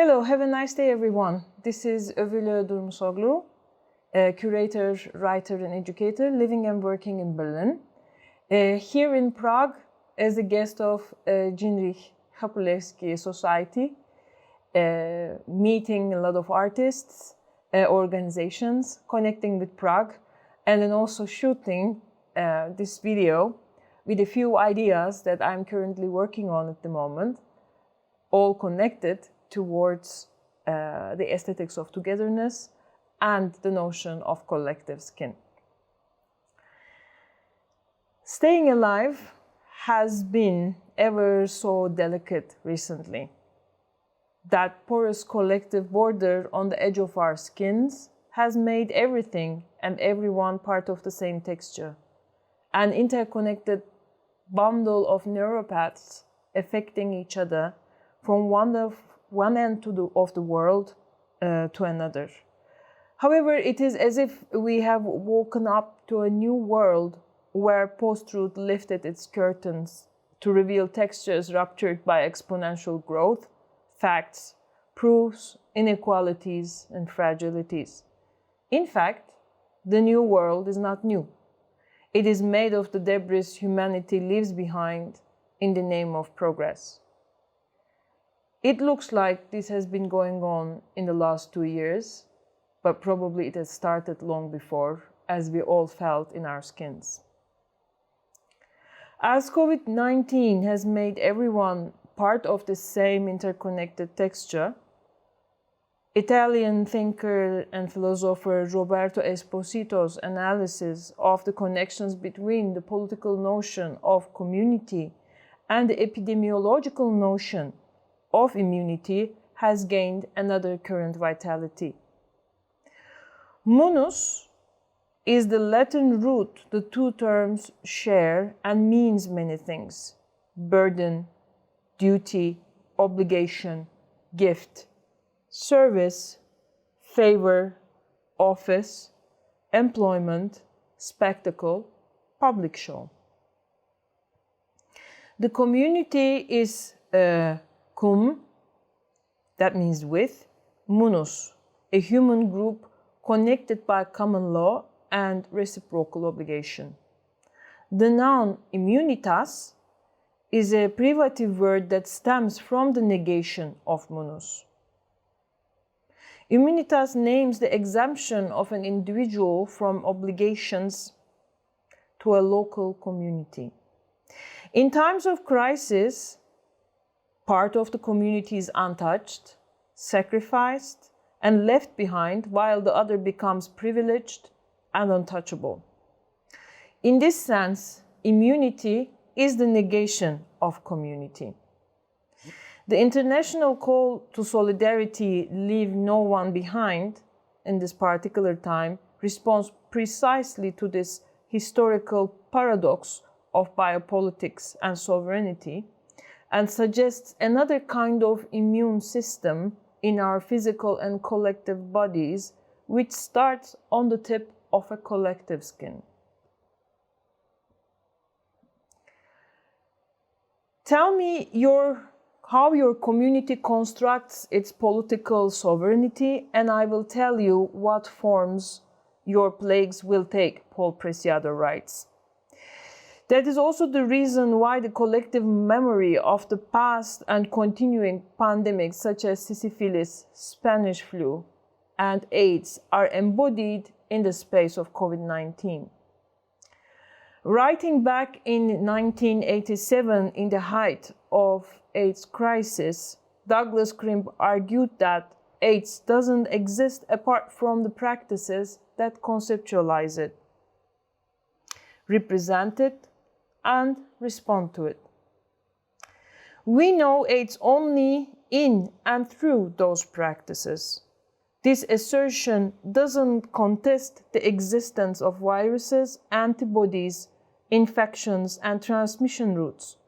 Hello, have a nice day everyone. This is Övül Ö.Durmusoglu, a curator, writer and educator living and working in Berlin. Here in Prague as a guest of Jindřich Chalupecký Society, meeting a lot of artists, organizations, connecting with Prague, and then also shooting this video with a few ideas that I'm currently working on at the moment, all connected towards the aesthetics of togetherness and the notion of collective skin. Staying alive has been ever so delicate recently. That porous collective border on the edge of our skins has made everything and everyone part of the same texture, an interconnected bundle of neuropaths affecting each other from one end of the world to another. However, it is as if we have woken up to a new world where post-truth lifted its curtains to reveal textures ruptured by exponential growth, facts, proofs, inequalities, and fragilities. In fact, the new world is not new. It is made of the debris humanity leaves behind in the name of progress. It looks like this has been going on in the last 2 years, but probably it has started long before, as we all felt in our skins. As COVID-19 has made everyone part of the same interconnected texture, Italian thinker and philosopher Roberto Esposito's analysis of the connections between the political notion of community and the epidemiological notion of immunity has gained another current vitality. Munus is the Latin root the two terms share and means many things: burden, duty, obligation, gift, service, favor, office, employment, spectacle, public show. The community is cum, that means with, munus, a human group connected by common law and reciprocal obligation. The noun immunitas is a privative word that stems from the negation of munus. Immunitas names the exemption of an individual from obligations to a local community. In times of crisis, part of the community is untouched, sacrificed, and left behind, while the other becomes privileged and untouchable. In this sense, immunity is the negation of community. The international call to solidarity, leave no one behind, in this particular time, responds precisely to this historical paradox of biopolitics and sovereignty, and suggests another kind of immune system in our physical and collective bodies, which starts on the tip of a collective skin. Tell me how your community constructs its political sovereignty, and I will tell you what forms your plagues will take, Paul Preciado writes. That is also the reason why the collective memory of the past and continuing pandemics such as syphilis, Spanish flu, and AIDS are embodied in the space of COVID-19. Writing back in 1987, in the height of AIDS crisis, Douglas Crimp argued that AIDS doesn't exist apart from the practices that conceptualize it, represent it, and respond to it. We know AIDS only in and through those practices. This assertion doesn't contest the existence of viruses, antibodies, infections, and transmission routes.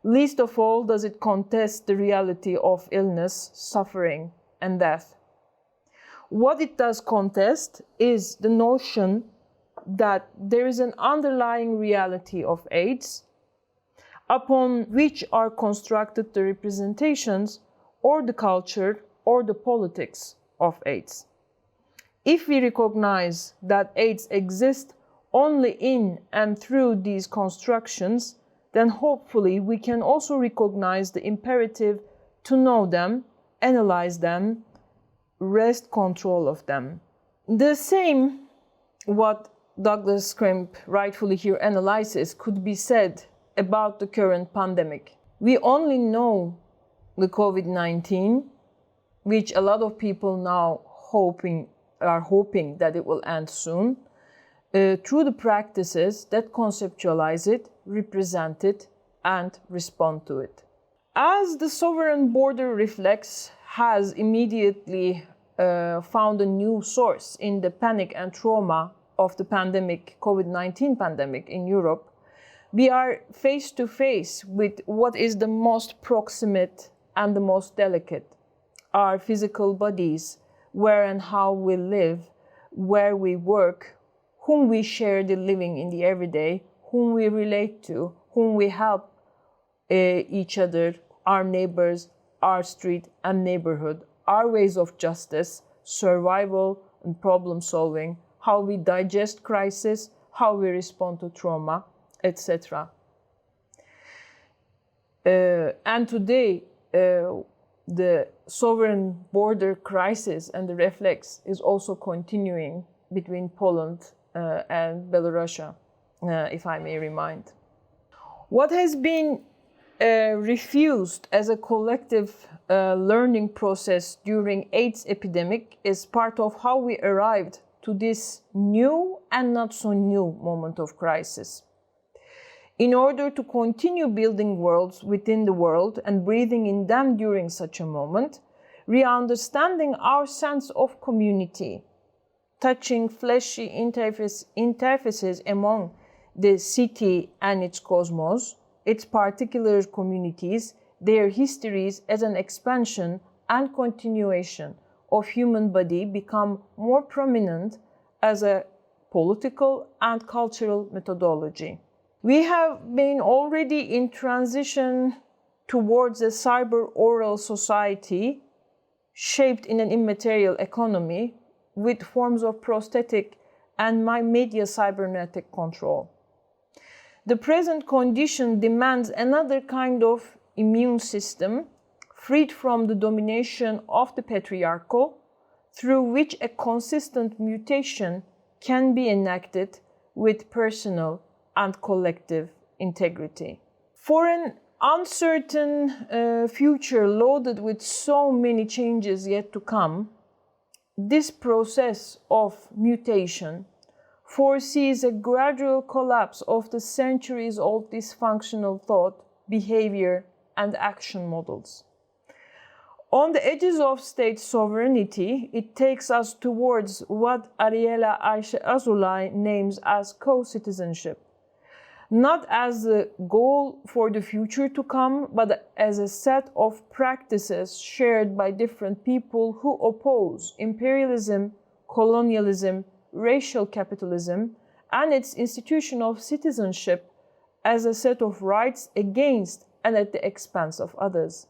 Least of all does it contest the reality of illness, suffering, and death. What it does contest is the notion that there is an underlying reality of AIDS upon which are constructed the representations or the culture or the politics of AIDS. If we recognize that AIDS exists only in and through these constructions, then hopefully we can also recognize the imperative to know them, analyze them, wrest control of them. The same, what Douglas Crimp rightfully here analyzes, could be said about the current pandemic. We only know the COVID-19, which a lot of people now are hoping that it will end soon, through the practices that conceptualize it, represent it, and respond to it. As the sovereign border reflex has immediately found a new source in the panic and trauma of the pandemic, COVID-19 pandemic in Europe, we are face to face with what is the most proximate and the most delicate, our physical bodies, where and how we live, where we work, whom we share the living in the everyday, whom we relate to, whom we help each other, our neighbors, our street and neighborhood, our ways of justice, survival and problem solving, how we digest crisis, how we respond to trauma, etc. And today, the sovereign border crisis and the reflex is also continuing between Poland and Belarus, if I may remind. What has been refused as a collective learning process during AIDS epidemic is part of how we arrived to this new and not so new moment of crisis. In order to continue building worlds within the world and breathing in them during such a moment, re-understanding our sense of community, touching fleshy interfaces among the city and its cosmos, its particular communities, their histories as an expansion and continuation of human body become more prominent as a political and cultural methodology. We have been already in transition towards a cyber-oral society shaped in an immaterial economy with forms of prosthetic and media cybernetic control. The present condition demands another kind of immune system freed from the domination of the patriarchal, through which a consistent mutation can be enacted with personal and collective integrity. For an uncertain future loaded with so many changes yet to come, this process of mutation foresees a gradual collapse of the centuries-old dysfunctional thought, behavior, and action models. On the edges of state sovereignty, it takes us towards what Ariela Ayşe Azulay names as co-citizenship, not as the goal for the future to come, but as a set of practices shared by different people who oppose imperialism, colonialism, racial capitalism, and its institution of citizenship as a set of rights against and at the expense of others.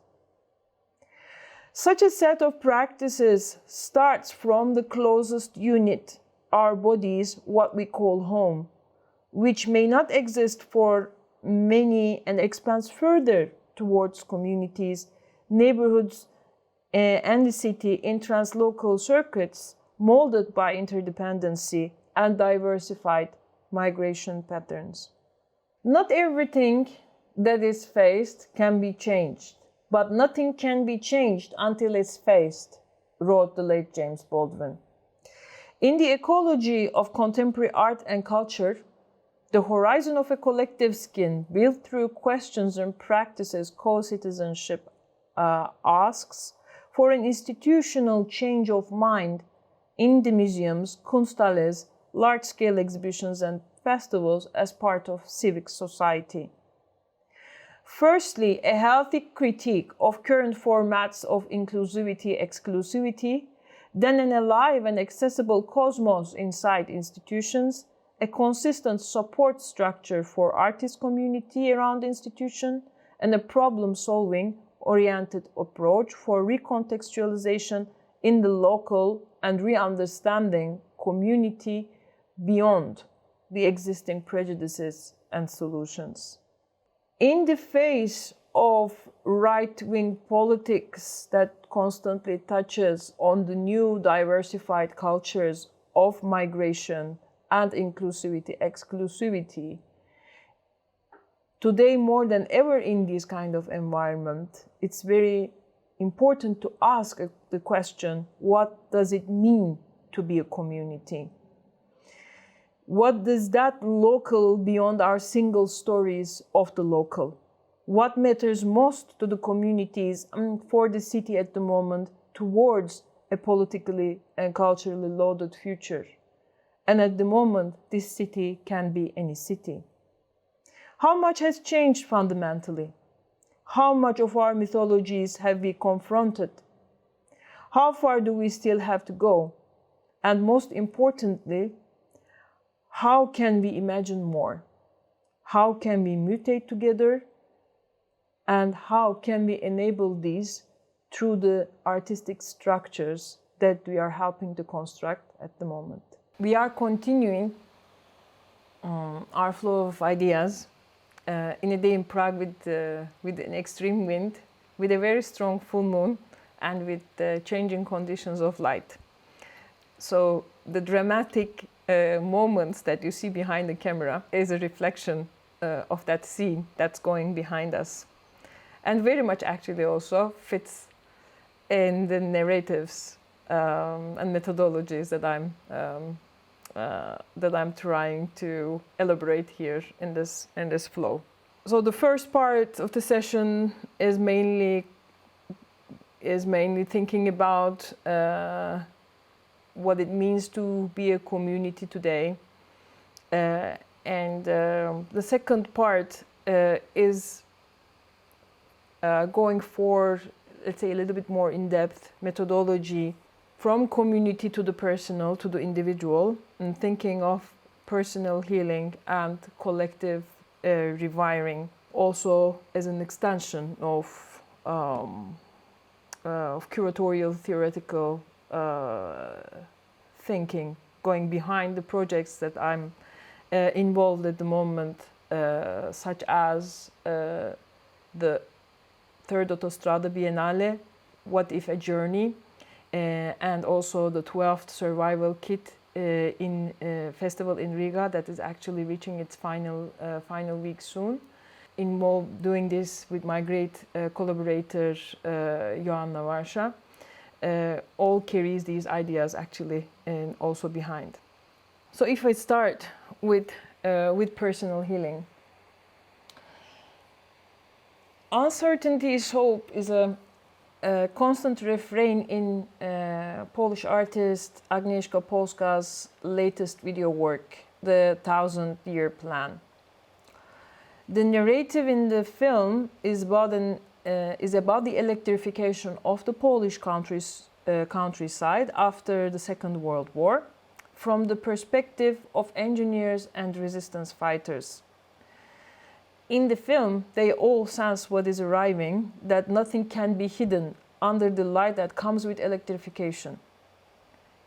Such a set of practices starts from the closest unit, our bodies, what we call home, which may not exist for many and expands further towards communities, neighborhoods, and the city in translocal circuits molded by interdependency and diversified migration patterns. Not everything that is faced can be changed, but nothing can be changed until it's faced, wrote the late James Baldwin. In the ecology of contemporary art and culture, the horizon of a collective skin built through questions and practices co-citizenship asks for an institutional change of mind in the museums, kunsthalles, large-scale exhibitions and festivals as part of civic society. Firstly, a healthy critique of current formats of inclusivity, exclusivity, then an alive and accessible cosmos inside institutions, a consistent support structure for artist community around institution, and a problem-solving oriented approach for recontextualization in the local and re-understanding community beyond the existing prejudices and solutions. In the face of right-wing politics that constantly touches on the new diversified cultures of migration and inclusivity, exclusivity, today more than ever in this kind of environment, it's very important to ask the question, what does it mean to be a community? What does that local beyond our single stories of the local? What matters most to the communities and for the city at the moment towards a politically and culturally loaded future? And at the moment, this city can be any city. How much has changed fundamentally? How much of our mythologies have we confronted? How far do we still have to go? And most importantly, how can we imagine more? How can we mutate together? And how can we enable these through the artistic structures that we are helping to construct at the moment? We are continuing our flow of ideas in a day in Prague with an extreme wind, with a very strong full moon, and with changing conditions of light. So the dramatic moments that you see behind the camera is a reflection of that scene that's going behind us, and very much actually also fits in the narratives and methodologies that I'm trying to elaborate here in this flow. So the first part of the session is mainly thinking about what it means to be a community today, and the second part is going for, let's say, a little bit more in-depth methodology from community to the personal, to the individual, and thinking of personal healing and collective rewiring, also as an extension of curatorial theoretical thinking, going behind the projects that I'm involved at the moment, such as the third Autostrada Biennale, What If a Journey, and also the 12th Survival Kit in festival in Riga that is actually reaching its final week soon. Involved doing this with my great collaborator Joannou Warsza, all carries these ideas actually and also behind. So if I start with personal healing, uncertainty is hope is a constant refrain in Polish artist Agnieszka Polska's latest video work, The 1,000-Year Plan. The narrative in the film is about the electrification of the Polish countryside after the Second World War, from the perspective of engineers and resistance fighters. In the film, they all sense what is arriving, that nothing can be hidden under the light that comes with electrification.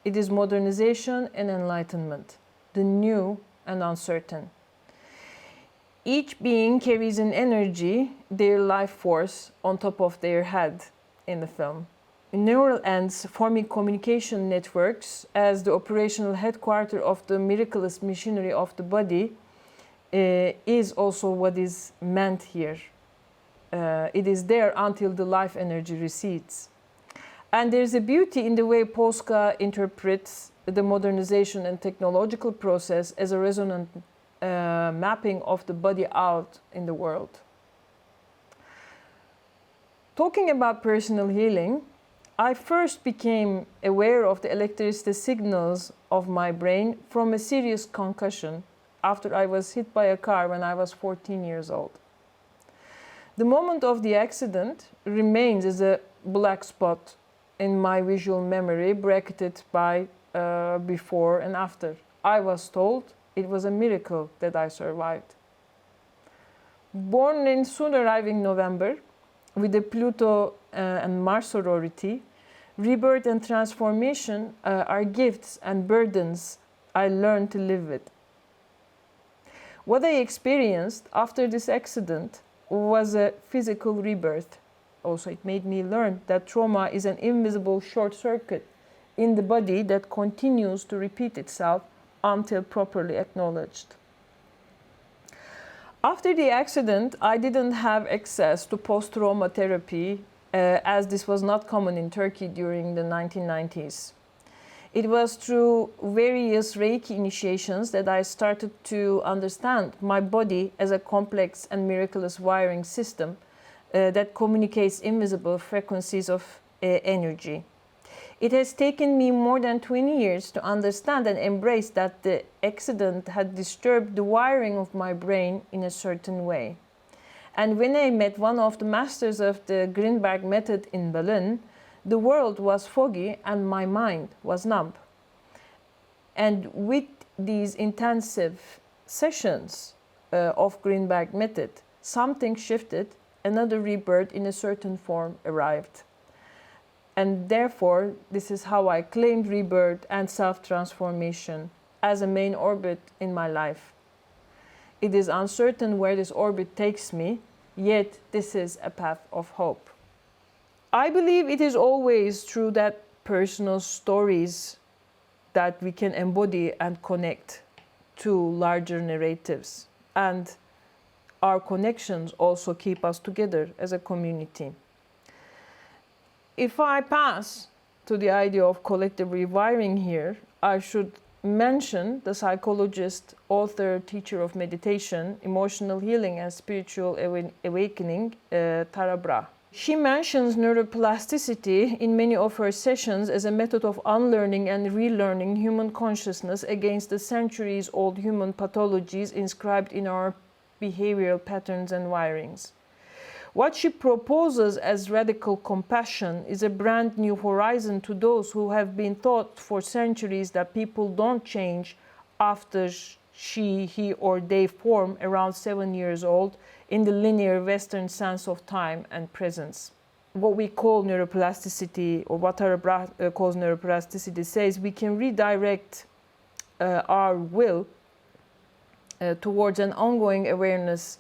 It is modernization and enlightenment, the new and uncertain. Each being carries an energy, their life force, on top of their head in the film. Neural ends forming communication networks as the operational headquarters of the miraculous machinery of the body is also what is meant here. It is there until the life energy recedes. And there's a beauty in the way Polska interprets the modernization and technological process as a resonant mapping of the body out in the world. Talking about personal healing, I first became aware of the electricity signals of my brain from a serious concussion after I was hit by a car when I was 14 years old. The moment of the accident remains as a black spot in my visual memory, bracketed by before and after. I was told it was a miracle that I survived. Born in soon arriving November, with the Pluto and Mars sorority, rebirth and transformation are gifts and burdens I learned to live with. What I experienced after this accident was a physical rebirth. Also, it made me learn that trauma is an invisible short circuit in the body that continues to repeat itself until properly acknowledged. After the accident, I didn't have access to post-trauma therapy as this was not common in Turkey during the 1990s. It was through various Reiki initiations that I started to understand my body as a complex and miraculous wiring system that communicates invisible frequencies of energy. It has taken me more than 20 years to understand and embrace that the accident had disturbed the wiring of my brain in a certain way. And when I met one of the masters of the Grinberg method in Berlin, the world was foggy and my mind was numb. And with these intensive sessions of Grinberg method, something shifted, another rebirth in a certain form arrived. And therefore, this is how I claimed rebirth and self-transformation as a main orbit in my life. It is uncertain where this orbit takes me, yet this is a path of hope. I believe it is always through that personal stories that we can embody and connect to larger narratives. And our connections also keep us together as a community. If I pass to the idea of collective rewiring here, I should mention the psychologist, author, teacher of meditation, emotional healing and spiritual awakening, Tara Brach. She mentions neuroplasticity in many of her sessions as a method of unlearning and relearning human consciousness against the centuries-old human pathologies inscribed in our behavioral patterns and wirings. What she proposes as radical compassion is a brand new horizon to those who have been taught for centuries that people don't change after she, he, or they form around 7 years old in the linear Western sense of time and presence. What we call neuroplasticity, or what Tara Brach calls neuroplasticity, says we can redirect our will towards an ongoing awareness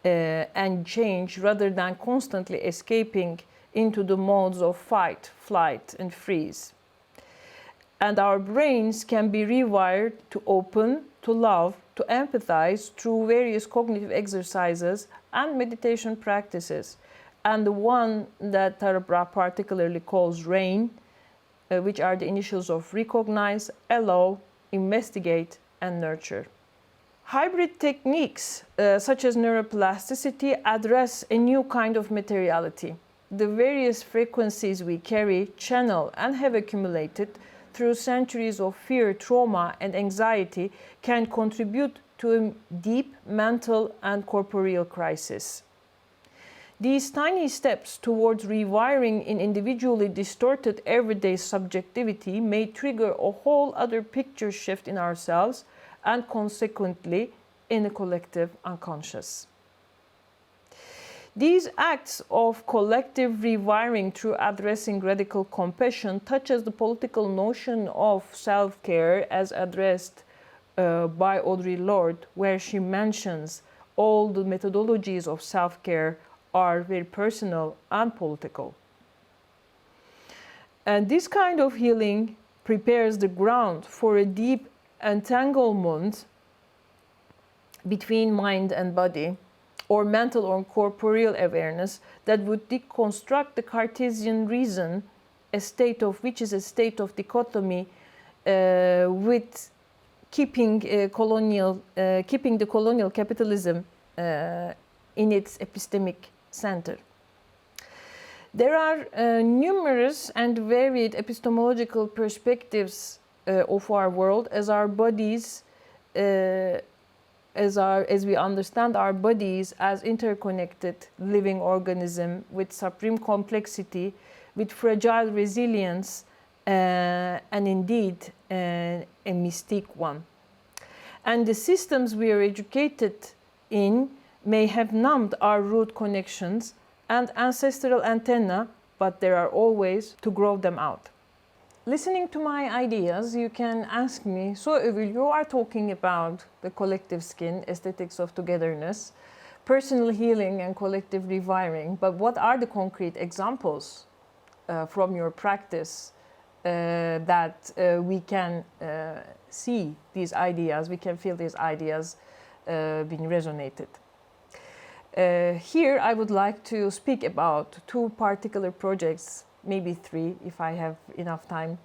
and change rather than constantly escaping into the modes of fight, flight, and freeze. And our brains can be rewired to open, to love, to empathize through various cognitive exercises and meditation practices. And the one that Tara Brach particularly calls RAIN, which are the initials of recognize, allow, investigate, and nurture. Hybrid techniques such as neuroplasticity address a new kind of materiality. The various frequencies we carry, channel, and have accumulated through centuries of fear, trauma, and anxiety can contribute to a deep mental and corporeal crisis. These tiny steps towards rewiring in individually distorted everyday subjectivity may trigger a whole other picture shift in ourselves and consequently in the collective unconscious. These acts of collective rewiring through addressing radical compassion touches the political notion of self-care as addressed by Audre Lorde, where she mentions all the methodologies of self-care are very personal and political. And this kind of healing prepares the ground for a deep entanglement between mind and body, or mental or corporeal awareness that would deconstruct the Cartesian reason, a state of which is a state of dichotomy with keeping the colonial capitalism in its epistemic center. There are numerous and varied epistemological perspectives of our world as our bodies as we understand our bodies as interconnected living organism with supreme complexity, with fragile resilience, and indeed a mystique one. And the systems we are educated in may have numbed our root connections and ancestral antenna, but there are all ways to grow them out. Listening to my ideas, you can ask me, so Övül, you are talking about the collective skin, aesthetics of togetherness, personal healing and collective rewiring, but what are the concrete examples from your practice that we can see these ideas, we can feel these ideas being resonated? Here I would like to speak about two particular projects, maybe three if I have enough time,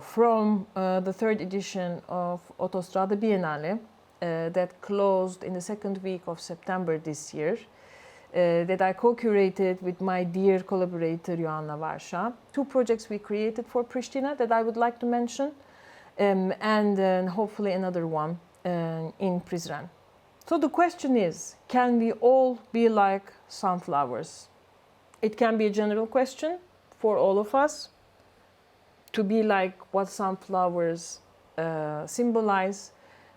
from the third edition of Autostrada Biennale that closed in the second week of September this year, that I co-curated with my dear collaborator Joannou Warsza. Two projects we created for Pristina that I would like to mention, and then hopefully another one in Prizren. So the question is, can we all be like sunflowers? It can be a general question for all of us, to be like what sunflowers symbolize,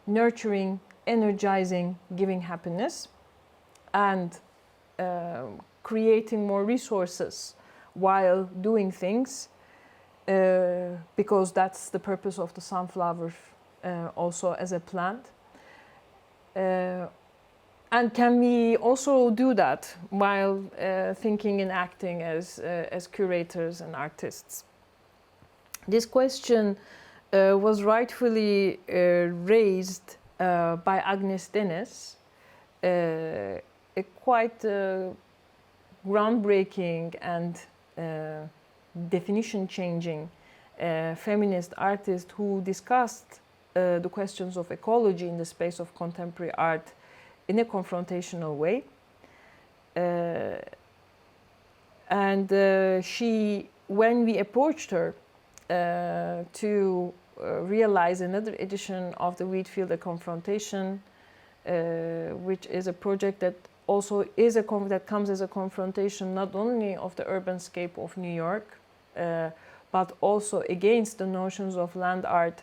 nurturing, energizing, giving happiness, and creating more resources while doing things, because that's the purpose of the sunflower also as a plant. And can we also do that while thinking and acting as curators and artists? This question was rightfully raised by Agnes Dennis, a quite groundbreaking and definition-changing feminist artist who discussed the questions of ecology in the space of contemporary art in a confrontational way. She, when we approached her to realize another edition of the Wheatfield, A Confrontation, which is a project that also is that comes as a confrontation not only of the urban scape of New York, but also against the notions of land art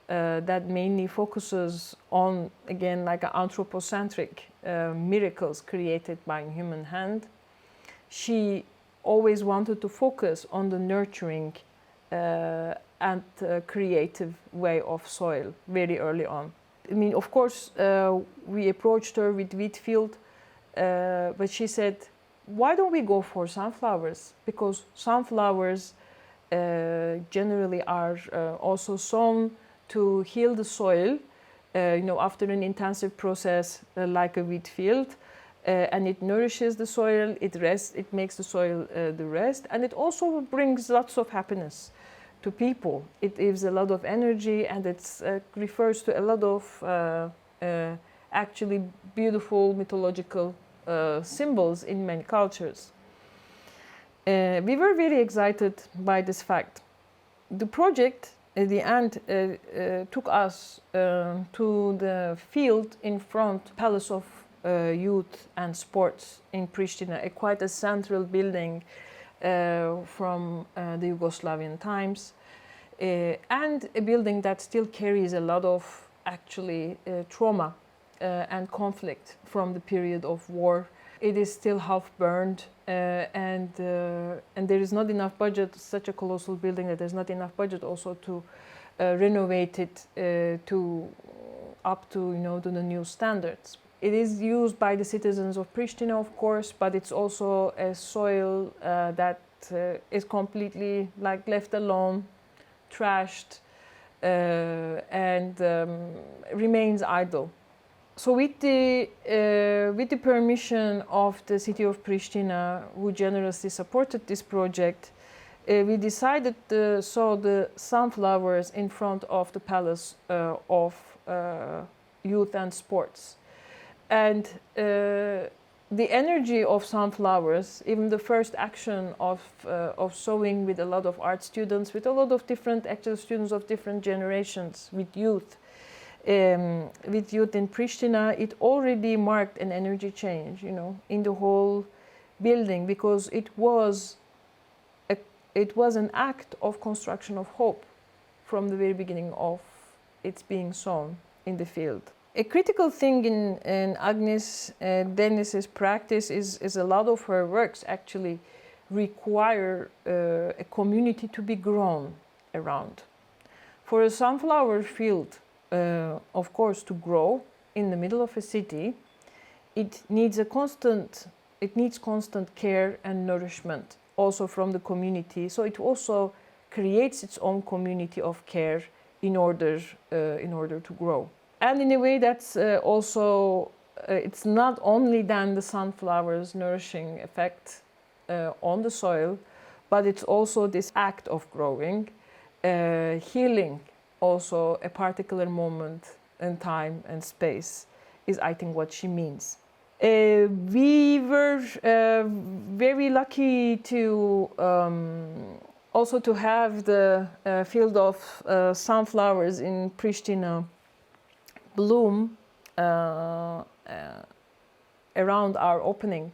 that mainly focuses on, again, like anthropocentric miracles created by human hand. She always wanted to focus on the nurturing and creative way of soil very early on. I mean, of course, we approached her with Wheatfield, but she said, why don't we go for sunflowers? Because sunflowers generally are also sown to heal the soil, after an intensive process like a wheat field, and it nourishes the soil, it makes the soil the rest, and it also brings lots of happiness to people. It gives a lot of energy, and it refers to a lot of actually beautiful mythological symbols in many cultures. We were very excited by this fact. The project at the end took us to the field in front Palace of Youth and Sports in Pristina, quite a central building from the Yugoslavian times, and a building that still carries a lot of actually trauma and conflict from the period of war. It is still half burned, and there is not enough budget. Such a colossal building that there's not enough budget also to renovate it up to to the new standards. It is used by the citizens of Pristina, of course, but it's also a soil that is completely left alone, trashed, and remains idle. So with the permission of the city of Pristina, who generously supported this project, we decided to sow the sunflowers in front of the Palace of Youth and Sports. And the energy of sunflowers, even the first action of sowing with a lot of art students, with a lot of different actual students of different generations, with youth in Pristina, it already marked an energy change, in the whole building, because it was an act of construction of hope from the very beginning of its being sown in the field. A critical thing in Agnes Deniz's practice is a lot of her works actually require a community to be grown around. For a sunflower field, of course, to grow in the middle of a city, it needs constant care and nourishment also from the community. So it also creates its own community of care in order to grow. And in a way, that's also it's not only then the sunflower's nourishing effect on the soil, but it's also this act of growing, healing also a particular moment in time and space is, I think, what she means. We were very lucky to also to have the field of sunflowers in Pristina bloom around our opening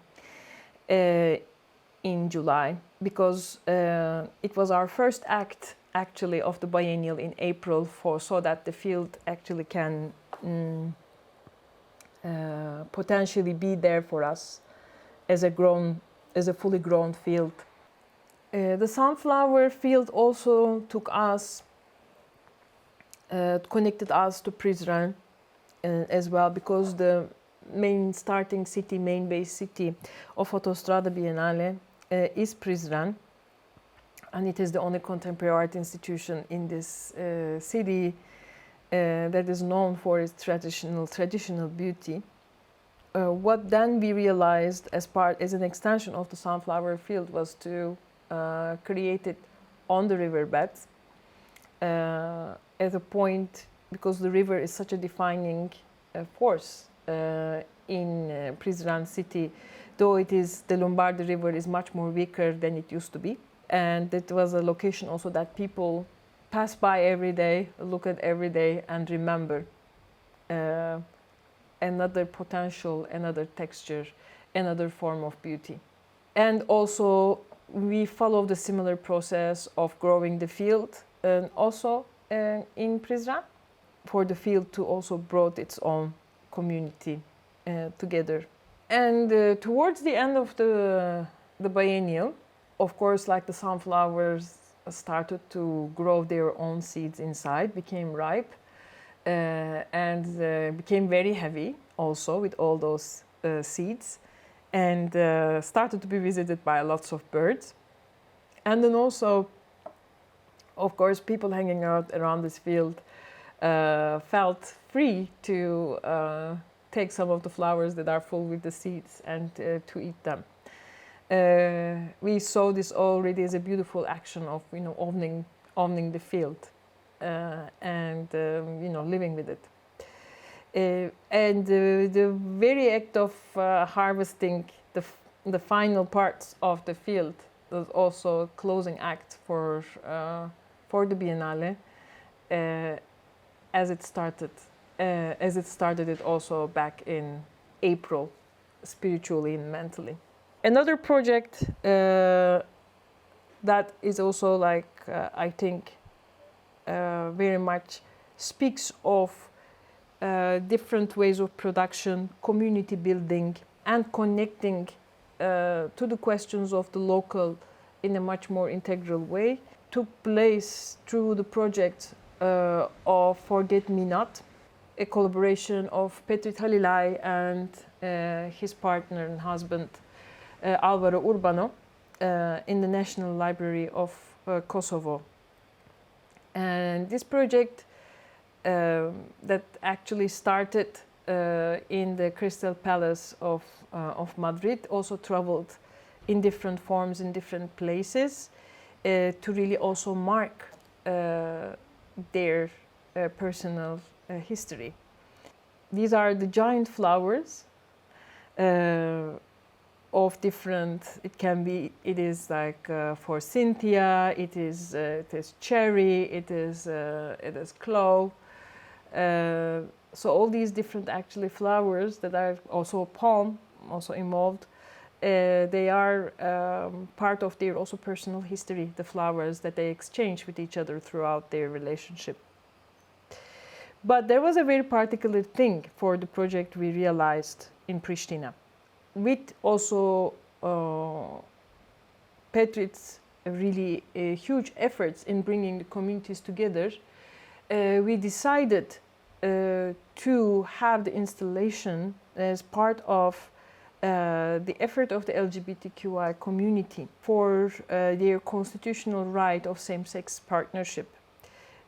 in July, because it was our first act actually of the biennial in April, so that the field actually can potentially be there for us as a fully grown field. The sunflower field also connected us to Prizren as well, because the main base city of Autostrada Biennale is Prizren, and it is the only contemporary art institution in this city that is known for its traditional beauty. What then we realized as an extension of the sunflower field was to create it on the riverbeds at a point, because the river is such a defining force in Prizren city, though the Lombardy River is much more weaker than it used to be. And it was a location also that people pass by every day, look at every day, and remember another potential, another texture, another form of beauty. And also we follow the similar process of growing the field also in Prizren, for the field to also brought its own community together. And towards the end of the biennial, of course, like the sunflowers started to grow their own seeds inside, became ripe, and became very heavy also with all those seeds, and started to be visited by lots of birds. And then also, of course, people hanging out around this field felt free to take some of the flowers that are full with the seeds and to eat them. We saw this already as a beautiful action of owning the field and living with it. And the very act of harvesting the final parts of the field was also a closing act for the Biennale, as it started it also back in April, spiritually and mentally. Another project that is also I think very much speaks of different ways of production, community building, and connecting to the questions of the local in a much more integral way, took place through the project of Forget Me Not, a collaboration of Petrit Halilay and his partner and husband Alvaro Urbano in the National Library of Kosovo. And this project that actually started in the Crystal Palace of Madrid also traveled in different forms in different places to really also mark their personal history. These are the giant flowers of different. It is like for Cynthia. It is cherry. It is clove. So all these different actually flowers that are also palm also involved. They are part of their also personal history. The flowers that they exchange with each other throughout their relationship. But there was a very particular thing for the project we realized in Pristina. With also Petri's really huge efforts in bringing the communities together, we decided to have the installation as part of the effort of the LGBTQI community for their constitutional right of same-sex partnership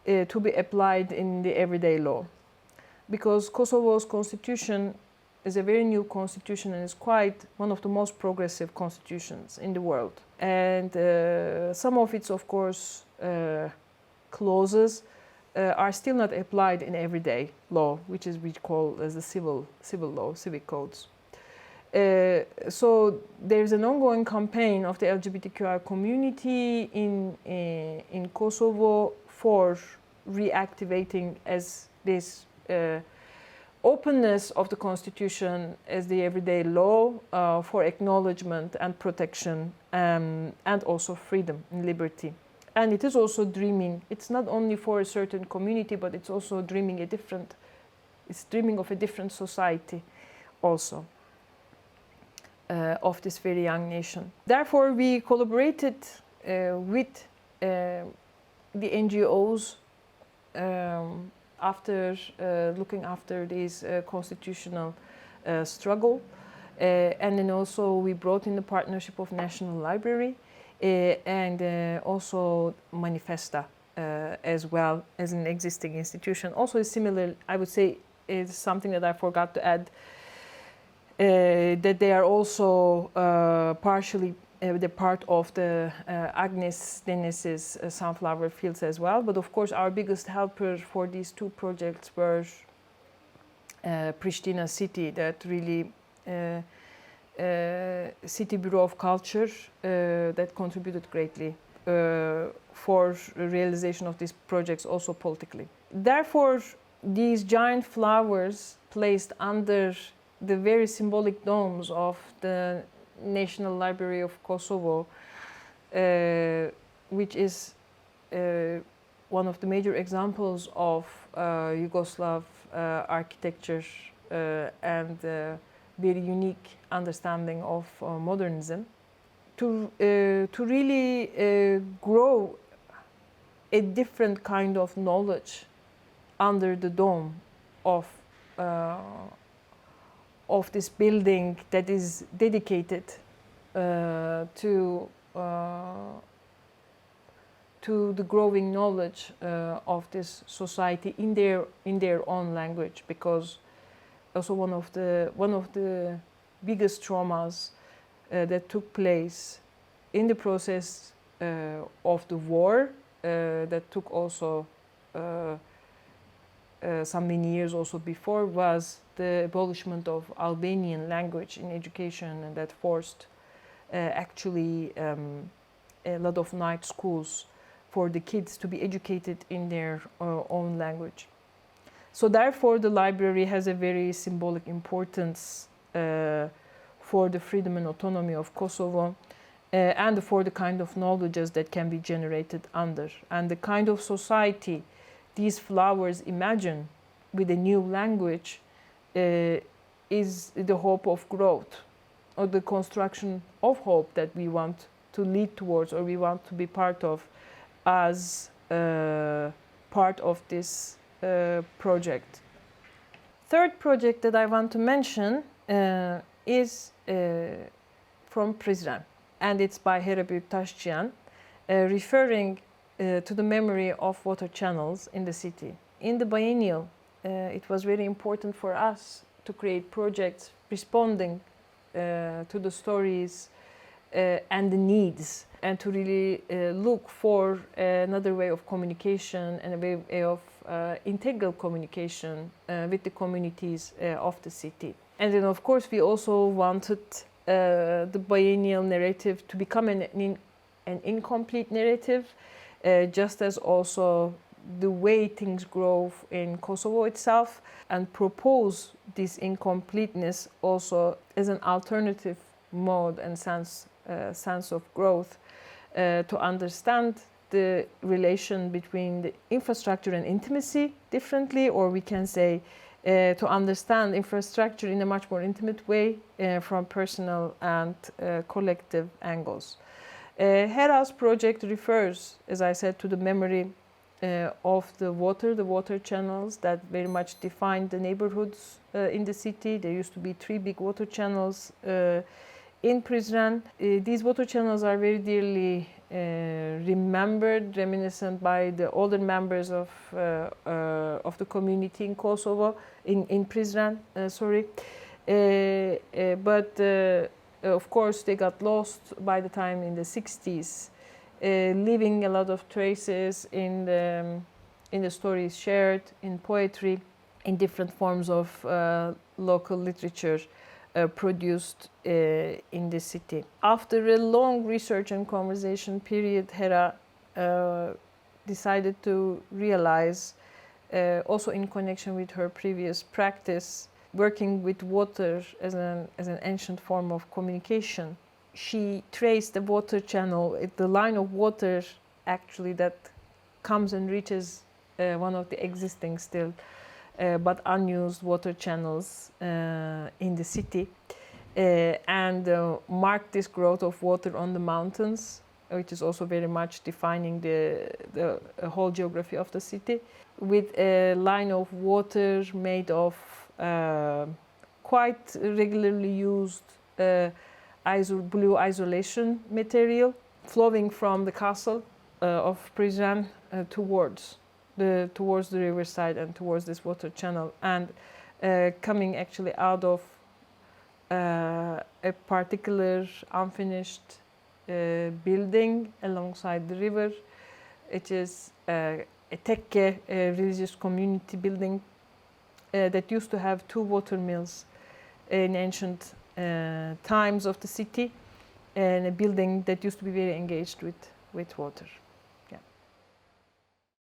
to be applied in the everyday law. Because Kosovo's constitution is a very new constitution and is quite one of the most progressive constitutions in the world. And some of its, of course, clauses are still not applied in everyday law, which is we call as the civil law, civic codes. So there's an ongoing campaign of the LGBTQI community in Kosovo for reactivating as this openness of the constitution as the everyday law for acknowledgement and protection and also freedom and liberty. And it is also dreaming. It's not only for a certain community, but it's also dreaming of a different society also of this very young nation. Therefore, we collaborated with the NGOs after looking after this constitutional struggle. And then also we brought in the partnership of National Library and also Manifesta as well as an existing institution. Also is similar, I would say, is something that I forgot to add, that they are also partially the part of the Agnes Deniz's sunflower fields as well. But of course, our biggest helper for these two projects were Pristina City, that really City Bureau of Culture that contributed greatly for realization of these projects, also politically. Therefore, these giant flowers placed under the very symbolic domes of the National Library of Kosovo, which is one of the major examples of Yugoslav architecture and very unique understanding of modernism, to really grow a different kind of knowledge under the dome of this building that is dedicated to the growing knowledge of this society in their own language, because also one of the biggest traumas that took place in the process of the war that took also some many years also before was the abolishment of Albanian language in education, and that forced actually a lot of night schools for the kids to be educated in their own language. So therefore the library has a very symbolic importance for the freedom and autonomy of Kosovo and for the kind of knowledges that can be generated under, and the kind of society these flowers imagine with a new language is the hope of growth, or the construction of hope that we want to lead towards, or we want to be part of as part of this project. Third project that I want to mention is from Prizren, and it's by Herabir Tashjian, referring to the memory of water channels in the city. In the biennial, it was very important for us to create projects responding to the stories and the needs, and to really look for another way of communication and a way of integral communication with the communities of the city. And then, of course, we also wanted the biennial narrative to become an incomplete narrative, just as also the way things grow in Kosovo itself, and propose this incompleteness also as an alternative mode and sense of growth to understand the relation between the infrastructure and intimacy differently, or we can say to understand infrastructure in a much more intimate way from personal and collective angles. Hera's project refers, as I said, to the memory of the water channels that very much defined the neighborhoods in the city. There used to be 3 big water channels in Prizren. These water channels are very dearly remembered, reminiscent by the older members of the community in Kosovo, in Prizren, but of course they got lost by the time in the 60s, leaving a lot of traces in the stories shared, in poetry, in different forms of local literature produced in the city. After a long research and conversation period, Hera decided to realize, also in connection with her previous practice, working with water as an ancient form of communication. She traced the water channel, the line of water actually that comes and reaches one of the existing still but unused water channels in the city, and marked this growth of water on the mountains, which is also very much defining the whole geography of the city, with a line of water made of quite regularly used blue isolation material, flowing from the castle of Prizren towards the riverside and towards this water channel, and coming actually out of a particular unfinished building alongside the river. It is a tekke, a religious community building that used to have 2 water mills in ancient times of the city, and a building that used to be very engaged with water.